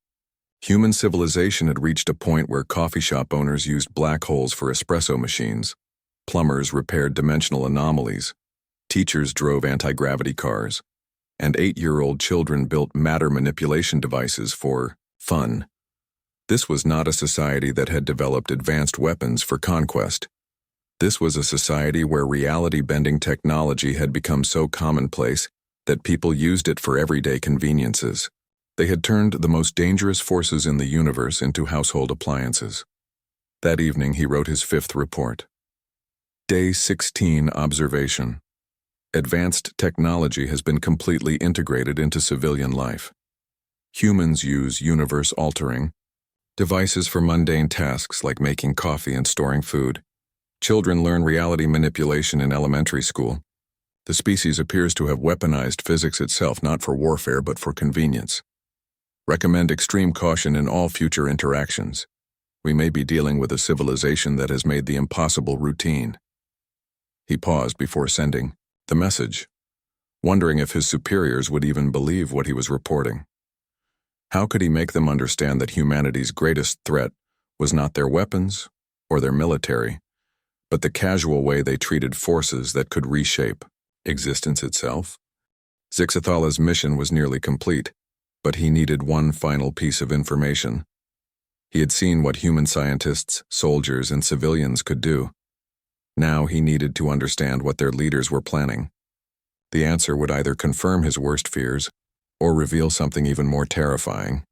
Human civilization had reached a point where coffee shop owners used black holes for espresso machines, plumbers repaired dimensional anomalies, teachers drove anti-gravity cars, and 8-year-old children built matter manipulation devices for fun. This was not a society that had developed advanced weapons for conquest. This was a society where reality-bending technology had become so commonplace that people used it for everyday conveniences. They had turned the most dangerous forces in the universe into household appliances. That evening he wrote his 5th report. Day 16 observation. Advanced technology has been completely integrated into civilian life. Humans use universe-altering devices for mundane tasks like making coffee and storing food. Children learn reality manipulation in elementary school. The species appears to have weaponized physics itself not for warfare but for convenience. Recommend extreme caution in all future interactions. We may be dealing with a civilization that has made the impossible routine." He paused before sending the message, wondering if his superiors would even believe what he was reporting. How could he make them understand that humanity's greatest threat was not their weapons or their military, but the casual way they treated forces that could reshape existence itself? Zixathala's mission was nearly complete, but he needed one final piece of information. He had seen what human scientists, soldiers, and civilians could do. Now he needed to understand what their leaders were planning. The answer would either confirm his worst fears or reveal something even more terrifying.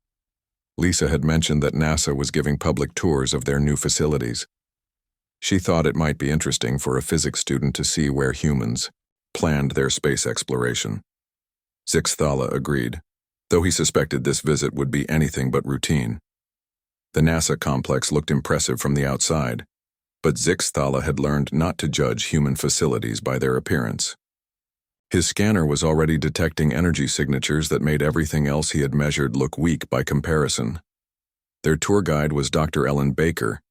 Lisa had mentioned that NASA was giving public tours of their new facilities. She thought it might be interesting for a physics student to see where humans planned their space exploration. Zixathala agreed, though he suspected this visit would be anything but routine. The NASA complex looked impressive from the outside, but Zixathala had learned not to judge human facilities by their appearance. His scanner was already detecting energy signatures that made everything else he had measured look weak by comparison. Their tour guide was Dr. Ellen Baker,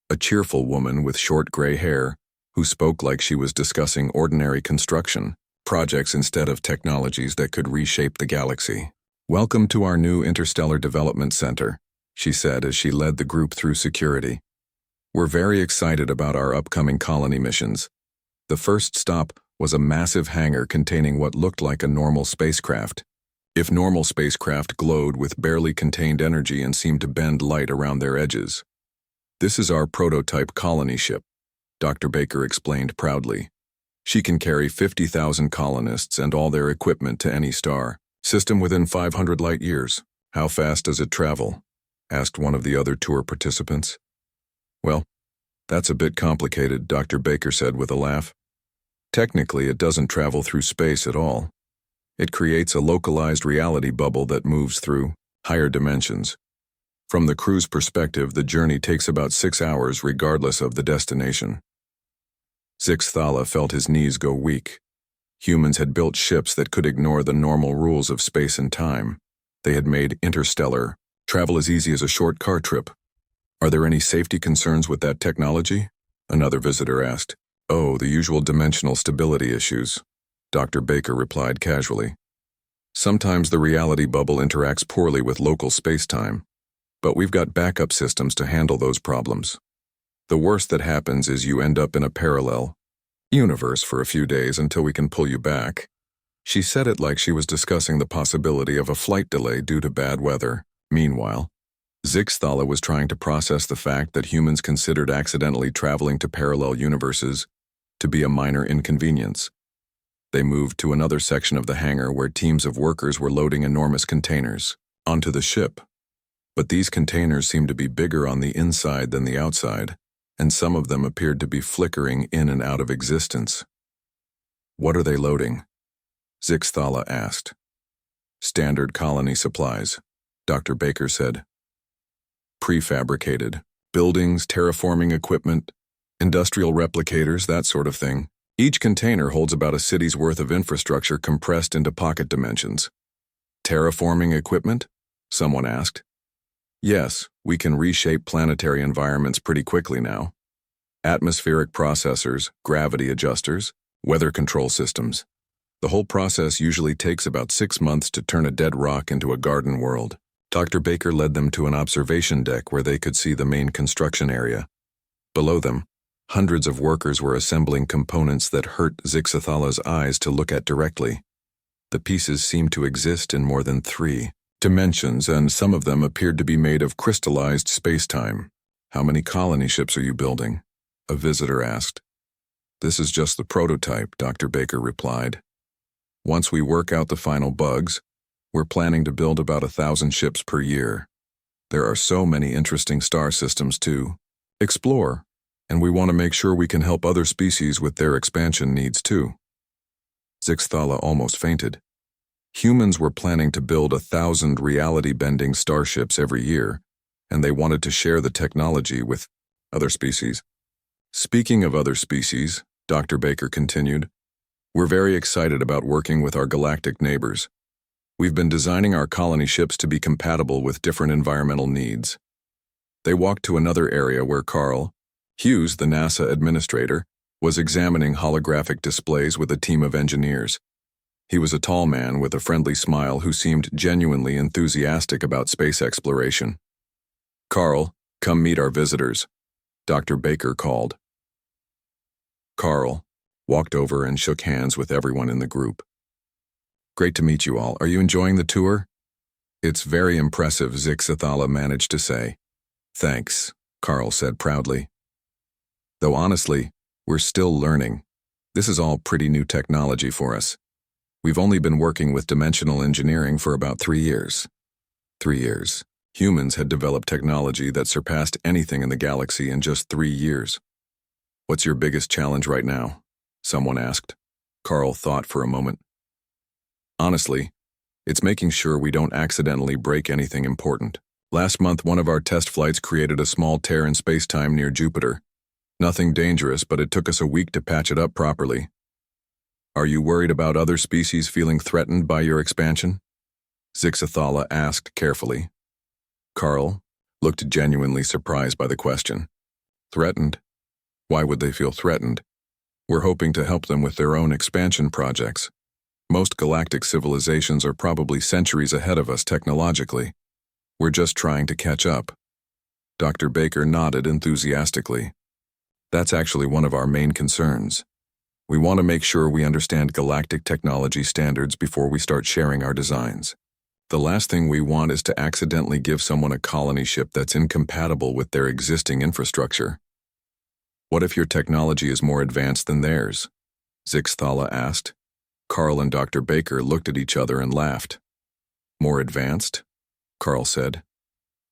a cheerful woman with short gray hair who spoke like she was discussing ordinary construction projects instead of technologies that could reshape the galaxy. "Welcome to our new Interstellar Development Center," she said as she led the group through security. "We're very excited about our upcoming colony missions." The first stop was a massive hangar containing what looked like a normal spacecraft. If normal spacecraft glowed with barely contained energy and seemed to bend light around their edges. "This is our prototype colony ship," Dr. Baker explained proudly. "She can carry 50,000 colonists and all their equipment to any star system within 500 light years. "How fast does it travel?" asked one of the other tour participants. "Well, that's a bit complicated," Dr. Baker said with a laugh. "Technically, it doesn't travel through space at all. It creates a localized reality bubble that moves through higher dimensions. From the crew's perspective, the journey takes about 6 hours regardless of the destination." Zixathala felt his knees go weak. Humans had built ships that could ignore the normal rules of space and time. They had made interstellar travel as easy as a short car trip. "Are there any safety concerns with that technology?" another visitor asked. "Oh, the usual dimensional stability issues," Dr. Baker replied casually. "Sometimes the reality bubble interacts poorly with local space-time, but we've got backup systems to handle those problems. The worst that happens is you end up in a parallel universe for a few days until we can pull you back." She said it like she was discussing the possibility of a flight delay due to bad weather. Meanwhile, Zixathala was trying to process the fact that humans considered accidentally traveling to parallel universes to be a minor inconvenience. They moved to another section of the hangar where teams of workers were loading enormous containers onto the ship. But these containers seemed to be bigger on the inside than the outside, and some of them appeared to be flickering in and out of existence. "What are they loading?" Zixathala asked. "Standard colony supplies," Dr. Baker said. "Prefabricated buildings, terraforming equipment, industrial replicators, that sort of thing. Each container holds about a city's worth of infrastructure compressed into pocket dimensions." "Terraforming equipment?" someone asked. "Yes, we can reshape planetary environments pretty quickly now. Atmospheric processors, gravity adjusters, weather control systems. The whole process usually takes about 6 months to turn a dead rock into a garden world." Dr. Baker led them to an observation deck where they could see the main construction area. Below them, hundreds of workers were assembling components that hurt Zixathala's eyes to look at directly. The pieces seemed to exist in more than 3 dimensions, and some of them appeared to be made of crystallized space-time. "How many colony ships are you building?" a visitor asked. "This is just the prototype," Dr. Baker replied. "Once we work out the final bugs, we're planning to build about 1,000 ships per year. There are so many interesting star systems to explore, and we want to make sure we can help other species with their expansion needs too." Zixathala almost fainted. Humans were planning to build 1,000 reality-bending starships every year, and they wanted to share the technology with other species. "Speaking of other species," Dr. Baker continued, "we're very excited about working with our galactic neighbors. We've been designing our colony ships to be compatible with different environmental needs. They walked to another area where Carl, Hughes, the NASA administrator, was examining holographic displays with a team of engineers. He was a tall man with a friendly smile who seemed genuinely enthusiastic about space exploration. "Carl, come meet our visitors," Dr. Baker called. Carl walked over and shook hands with everyone in the group. "Great to meet you all. Are you enjoying the tour?" "It's very impressive," Zixathala managed to say. "Thanks," Carl said proudly. "Though honestly, we're still learning. This is all pretty new technology for us. We've only been working with dimensional engineering for about 3 years." 3 years. Humans had developed technology that surpassed anything in the galaxy in just 3 years. "What's your biggest challenge right now?" someone asked. Carl thought for a moment. "Honestly, it's making sure we don't accidentally break anything important. Last month, one of our test flights created a small tear in space-time near Jupiter. Nothing dangerous, but it took us a week to patch it up properly." "Are you worried about other species feeling threatened by your expansion?" Zixathala asked carefully. Carl looked genuinely surprised by the question. "Threatened? Why would they feel threatened? We're hoping to help them with their own expansion projects. Most galactic civilizations are probably centuries ahead of us technologically. We're just trying to catch up." Dr. Baker nodded enthusiastically. "That's actually one of our main concerns. We want to make sure we understand galactic technology standards before we start sharing our designs. The last thing we want is to accidentally give someone a colony ship that's incompatible with their existing infrastructure." "What if your technology is more advanced than theirs?" Zixathala asked. Carl and Dr. Baker looked at each other and laughed. "More advanced?" Carl said.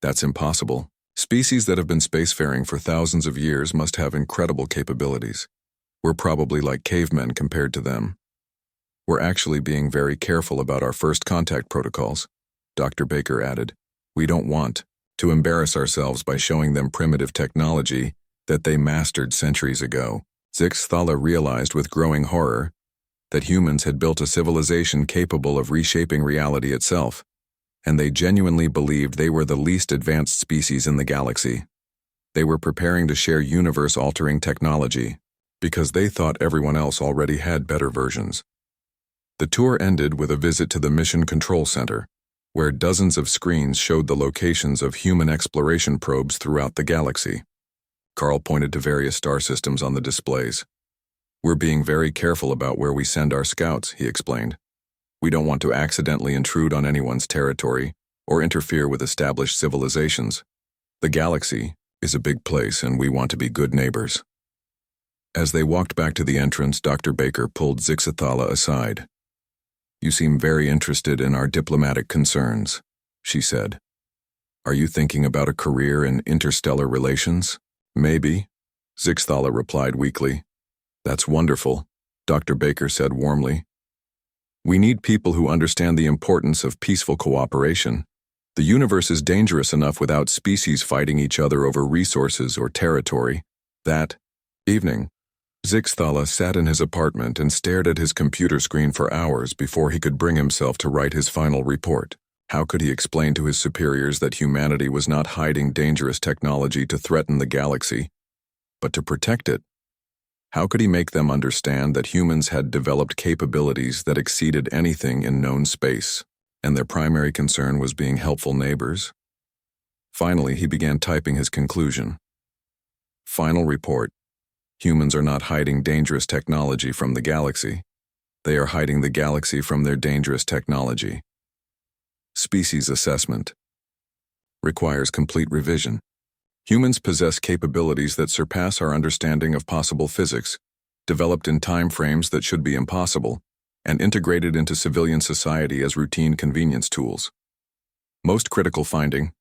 "That's impossible. Species that have been spacefaring for thousands of years must have incredible capabilities. We're probably like cavemen compared to them. We're actually being very careful about our first contact protocols," Dr. Baker added. "We don't want to embarrass ourselves by showing them primitive technology that they mastered centuries ago." Zixathala realized with growing horror that humans had built a civilization capable of reshaping reality itself, and they genuinely believed they were the least advanced species in the galaxy. They were preparing to share universe-altering technology because they thought everyone else already had better versions. The tour ended with a visit to the Mission Control Center, where dozens of screens showed the locations of human exploration probes throughout the galaxy. Carl pointed to various star systems on the displays. "We're being very careful about where we send our scouts," he explained. "We don't want to accidentally intrude on anyone's territory or interfere with established civilizations. The galaxy is a big place and we want to be good neighbors." As they walked back to the entrance, Dr. Baker pulled Zixathala aside. "You seem very interested in our diplomatic concerns," she said. "Are you thinking about a career in interstellar relations?" "Maybe," Zixathala replied weakly. "That's wonderful," Dr. Baker said warmly. "We need people who understand the importance of peaceful cooperation. The universe is dangerous enough without species fighting each other over resources or territory." That evening, Zixathala sat in his apartment and stared at his computer screen for hours before he could bring himself to write his final report. How could he explain to his superiors that humanity was not hiding dangerous technology to threaten the galaxy, but to protect it? How could he make them understand that humans had developed capabilities that exceeded anything in known space, and their primary concern was being helpful neighbors? Finally, he began typing his conclusion. Final report. Humans are not hiding dangerous technology from the galaxy. They are hiding the galaxy from their dangerous technology. Species assessment. Requires complete revision. Humans possess capabilities that surpass our understanding of possible physics, developed in time frames that should be impossible, and integrated into civilian society as routine convenience tools. Most critical finding,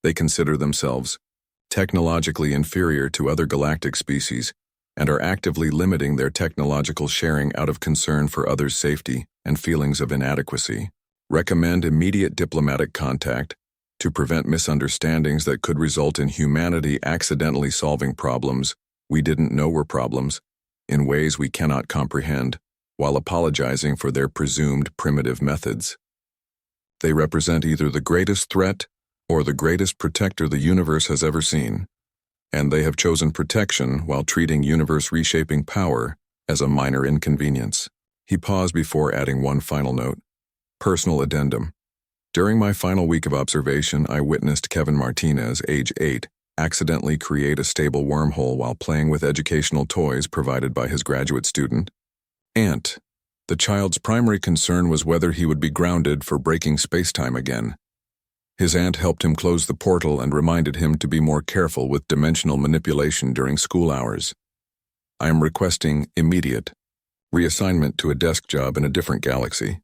they consider themselves technologically inferior to other galactic species and are actively limiting their technological sharing out of concern for others' safety and feelings of inadequacy. Recommend immediate diplomatic contact to prevent misunderstandings that could result in humanity accidentally solving problems we didn't know were problems in ways we cannot comprehend, while apologizing for their presumed primitive methods. They represent either the greatest threat or the greatest protector the universe has ever seen, and they have chosen protection while treating universe-reshaping power as a minor inconvenience. He paused before adding one final note. Personal addendum. During my final week of observation, I witnessed Kevin Martinez, age 8, accidentally create a stable wormhole while playing with educational toys provided by his graduate student, Ant. The child's primary concern was whether he would be grounded for breaking space-time again. His aunt helped him close the portal and reminded him to be more careful with dimensional manipulation during school hours. I am requesting immediate reassignment to a desk job in a different galaxy.